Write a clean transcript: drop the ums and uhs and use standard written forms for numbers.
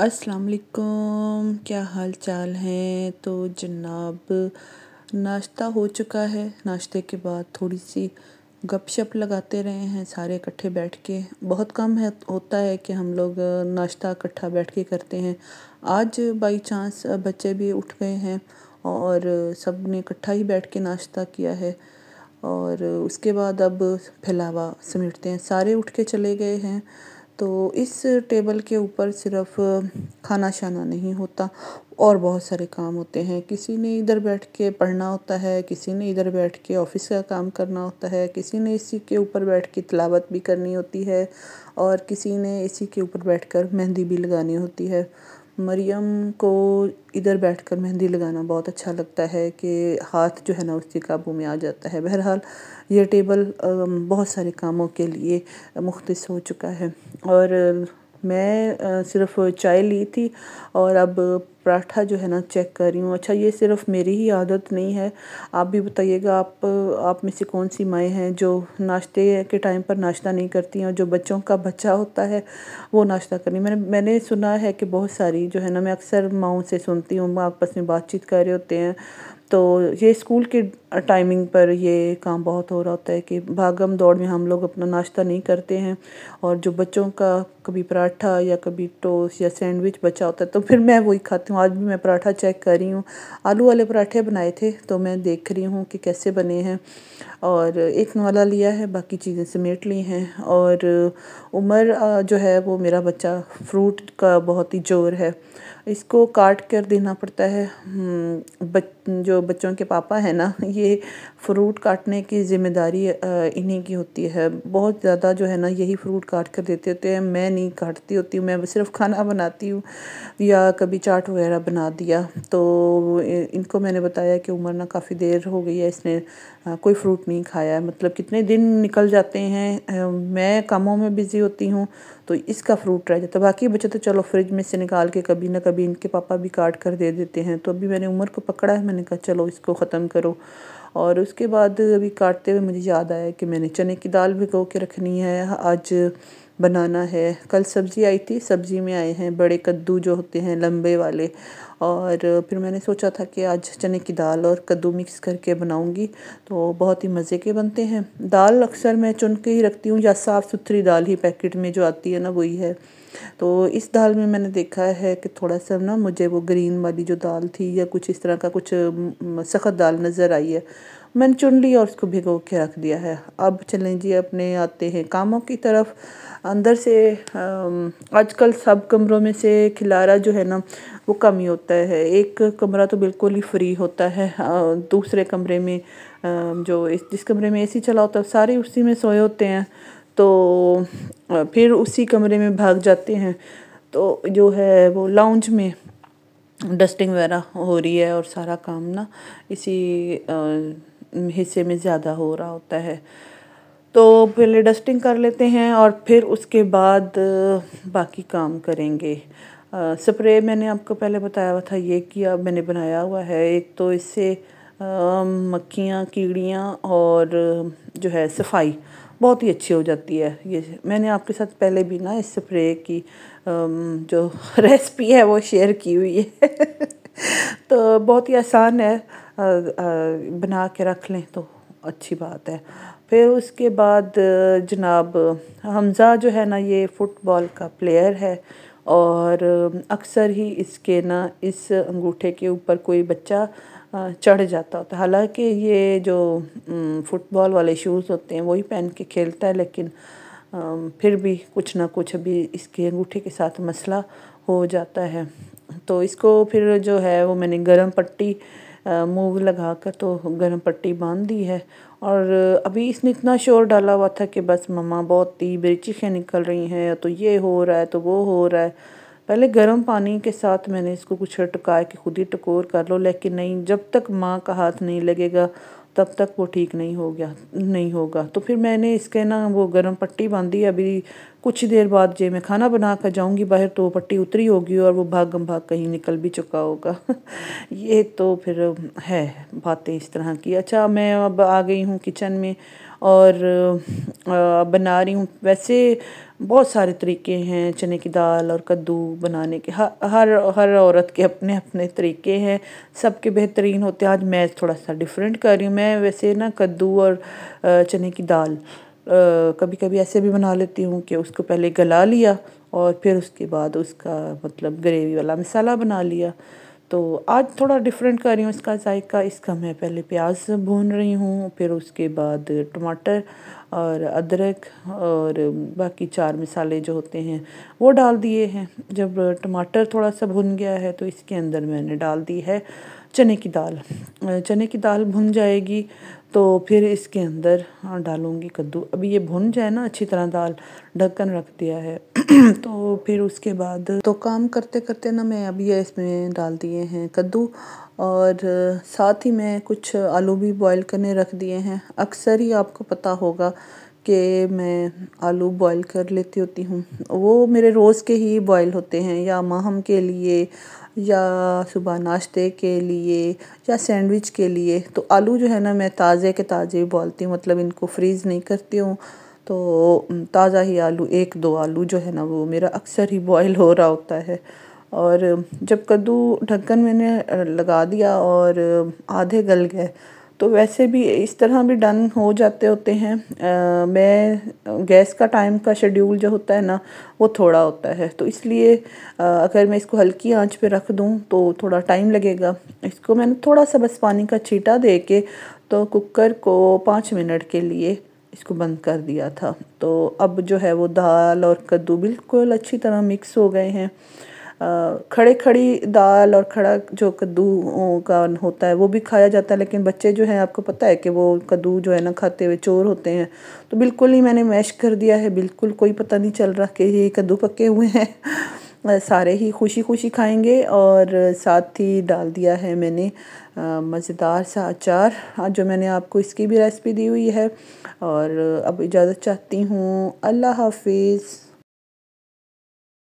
अस्सलाम वालेकुम, क्या हाल चाल है। तो जनाब, नाश्ता हो चुका है। नाश्ते के बाद थोड़ी सी गपशप लगाते रहे हैं सारे इकट्ठे बैठ के। बहुत कम है होता है कि हम लोग नाश्ता इकट्ठा बैठ के करते हैं। आज बाई चांस बच्चे भी उठ गए हैं और सब ने इकट्ठा ही बैठ के नाश्ता किया है। और उसके बाद अब फैलावा समेटते हैं। सारे उठ के चले गए हैं तो इस टेबल के ऊपर सिर्फ खाना शाना नहीं होता और बहुत सारे काम होते हैं। किसी ने इधर बैठ के पढ़ना होता है, किसी ने इधर बैठ के ऑफिस का काम करना होता है, किसी ने इसी के ऊपर बैठ के तिलावत भी करनी होती है और किसी ने इसी के ऊपर बैठकर मेहंदी भी लगानी होती है। मरियम को इधर बैठकर मेहंदी लगाना बहुत अच्छा लगता है कि हाथ जो है ना उसके काबू में आ जाता है। बहरहाल ये टेबल बहुत सारे कामों के लिए मुख्तस हो चुका है। और मैं सिर्फ चाय ली थी और अब पराठा जो है ना चेक कर रही हूँ। अच्छा, ये सिर्फ मेरी ही आदत नहीं है, आप भी बताइएगा। आप में से कौन सी माएँ हैं जो नाश्ते के टाइम पर नाश्ता नहीं करती हैं और जो बच्चों का बच्चा होता है वो नाश्ता करनी। मैंने सुना है कि बहुत सारी जो है ना, मैं अक्सर माँओं से सुनती हूँ, आपस में बातचीत कर रहे होते हैं तो ये स्कूल के टाइमिंग पर ये काम बहुत हो रहा होता है कि भागम दौड़ में हम लोग अपना नाश्ता नहीं करते हैं और जो बच्चों का कभी पराठा या कभी टोस्ट या सैंडविच बचा होता है तो फिर मैं वही खाती हूँ। आज भी मैं पराठा चेक कर रही हूँ। आलू वाले पराठे बनाए थे तो मैं देख रही हूँ कि कैसे बने हैं और एक वाला लिया है, बाकी चीज़ें समेट ली हैं। और उमर जो है वो मेरा बच्चा, फ्रूट का बहुत ही ज़ोर है, इसको काट कर देना पड़ता है। जो बच्चों के पापा है ना, ये फ्रूट काटने की ज़िम्मेदारी इन्हीं की होती है। बहुत ज़्यादा जो है ना यही फ्रूट काट कर देते होते हैं। मैं नहीं काटती होती हूँ, मैं सिर्फ खाना बनाती हूँ या कभी चाट वगैरह बना दिया। तो इनको मैंने बताया कि उमर ना काफ़ी देर हो गई है, इसने कोई फ्रूट नहीं खाया है। मतलब कितने दिन निकल जाते हैं, मैं कामों में बिज़ी होती हूँ तो इसका फ्रूट रह जाता है। बाकी बच्चे तो चलो फ्रिज में से निकाल के कभी ना कभी इनके पापा भी काट कर दे देते हैं। तो अभी मैंने उमर को पकड़ा है, मैंने कहा चलो इसको ख़त्म करो। और उसके बाद अभी काटते हुए मुझे याद आया कि मैंने चने की दाल भिगो के रखनी है, आज बनाना है। कल सब्ज़ी आई थी, सब्ज़ी में आए हैं बड़े कद्दू जो होते हैं लंबे वाले। और फिर मैंने सोचा था कि आज चने की दाल और कद्दू मिक्स करके बनाऊंगी तो बहुत ही मज़े के बनते हैं। दाल अक्सर मैं चुन के ही रखती हूँ या साफ़ सुथरी दाल ही पैकेट में जो आती है ना वही है। तो इस दाल में मैंने देखा है कि थोड़ा सा ना मुझे वो ग्रीन वाली जो दाल थी या कुछ इस तरह का कुछ सख्त दाल नज़र आई है, मैंने चुन ली और उसको भिगो के रख दिया है। अब चलें जी, अपने आते हैं कामों की तरफ। अंदर से आजकल सब कमरों में से खिलारा जो है ना वो कम ही होता है। एक कमरा तो बिल्कुल ही फ्री होता है, दूसरे कमरे में जो जिस कमरे में एसी चला होता है सारे उसी में सोए होते हैं तो फिर उसी कमरे में भाग जाते हैं। तो जो है वो लाउंज में डस्टिंग वगैरह हो रही है और सारा काम ना इसी हिस्से में ज़्यादा हो रहा होता है। तो पहले डस्टिंग कर लेते हैं और फिर उसके बाद बाकी काम करेंगे। स्प्रे मैंने आपको पहले बताया हुआ था, ये किया मैंने, बनाया हुआ है। एक तो इससे मक्खियाँ कीड़ियाँ और जो है सफाई बहुत ही अच्छी हो जाती है। ये मैंने आपके साथ पहले भी ना इस स्प्रे की जो रेसिपी है वो शेयर की हुई है तो बहुत ही आसान है, बना के रख लें तो अच्छी बात है। फिर उसके बाद जनाब, हमज़ा जो है ना ये फ़ुटबॉल का प्लेयर है और अक्सर ही इसके ना इस अंगूठे के ऊपर कोई बच्चा चढ़ जाता होता है। हालांकि ये जो फ़ुटबॉल वाले शूज़ होते हैं वही पहन के खेलता है, लेकिन फिर भी कुछ ना कुछ अभी इसके अंगूठे के साथ मसला हो जाता है। तो इसको फिर जो है वो मैंने गरम पट्टी मूव लगा कर तो गरम पट्टी बांध दी है। और अभी इसने इतना शोर डाला हुआ था कि बस मम्मा बहुत तीव्र चीखें निकल रही हैं, तो ये हो रहा है तो वो हो रहा है। पहले गर्म पानी के साथ मैंने इसको कुछ टकाया कि खुद ही टकोर कर लो, लेकिन नहीं, जब तक माँ का हाथ नहीं लगेगा तब तक वो ठीक नहीं होगा। तो फिर मैंने इसके ना वो गर्म पट्टी बांधी, अभी कुछ देर बाद जे मैं खाना बना कर जाऊँगी बाहर तो पट्टी उतरी होगी और वो भागम भाग कहीं निकल भी चुका होगा। ये तो फिर है बातें इस तरह की। अच्छा, मैं अब आ गई हूँ किचन में और बना रही हूँ। वैसे बहुत सारे तरीके हैं चने की दाल और कद्दू बनाने के। हर औरत के अपने अपने तरीके हैं, सबके बेहतरीन होते हैं। आज मैं थोड़ा सा डिफरेंट कर रही हूँ। मैं वैसे ना कद्दू और चने की दाल कभी कभी ऐसे भी बना लेती हूँ कि उसको पहले गला लिया और फिर उसके बाद उसका मतलब ग्रेवी वाला मसाला बना लिया। तो आज थोड़ा डिफरेंट कर रही हूँ इसका जायका। इसका मैं पहले प्याज भून रही हूँ, फिर उसके बाद टमाटर और अदरक और बाकी 4 मसाले जो होते हैं वो डाल दिए हैं। जब टमाटर थोड़ा सा भुन गया है तो इसके अंदर मैंने डाल दी है चने की दाल। चने की दाल भुन जाएगी तो फिर इसके अंदर डालूँगी कद्दू। अभी ये भुन जाए ना अच्छी तरह, दाल ढक्कन रख दिया है। तो फिर उसके बाद तो काम करते करते ना मैं अभी इसमें डाल दिए हैं कद्दू और साथ ही मैं कुछ आलू भी बॉईल करने रख दिए हैं। अक्सर ही आपको पता होगा कि मैं आलू बॉईल कर लेती होती हूँ। वो मेरे रोज़ के ही बॉईल होते हैं, या माहम के लिए या सुबह नाश्ते के लिए या सैंडविच के लिए। तो आलू जो है ना मैं ताज़े के ताज़े बोलती हूँ, मतलब इनको फ्रीज़ नहीं करती हूँ। तो ताज़ा ही आलू, 1-2 आलू जो है ना वो मेरा अक्सर ही बॉईल हो रहा होता है। और जब कद्दू ढक्कन मैंने लगा दिया और आधे गल गए तो वैसे भी इस तरह भी डन हो जाते होते हैं। मैं गैस का टाइम का शेड्यूल जो होता है ना वो थोड़ा होता है, तो इसलिए अगर मैं इसको हल्की आंच पे रख दूं तो थोड़ा टाइम लगेगा। इसको मैंने थोड़ा सा बस पानी का छींटा दे के तो कुकर को 5 मिनट के लिए इसको बंद कर दिया था। तो अब जो है वो दाल और कद्दू बिल्कुल अच्छी तरह मिक्स हो गए हैं। खड़े खड़ी दाल और खड़ा जो कद्दू का होता है वो भी खाया जाता है, लेकिन बच्चे जो हैं आपको पता है कि वो कद्दू जो है ना खाते हुए चोर होते हैं। तो बिल्कुल ही मैंने मैश कर दिया है, बिल्कुल कोई पता नहीं चल रहा कि ये कद्दू पके हुए हैं। सारे ही खुशी खुशी खाएंगे। और साथ ही डाल दिया है मैंने मज़ेदार सा अचार, जो मैंने आपको इसकी भी रेसिपी दी हुई है। और अब इजाज़त चाहती हूँ। अल्लाह हाफिज़।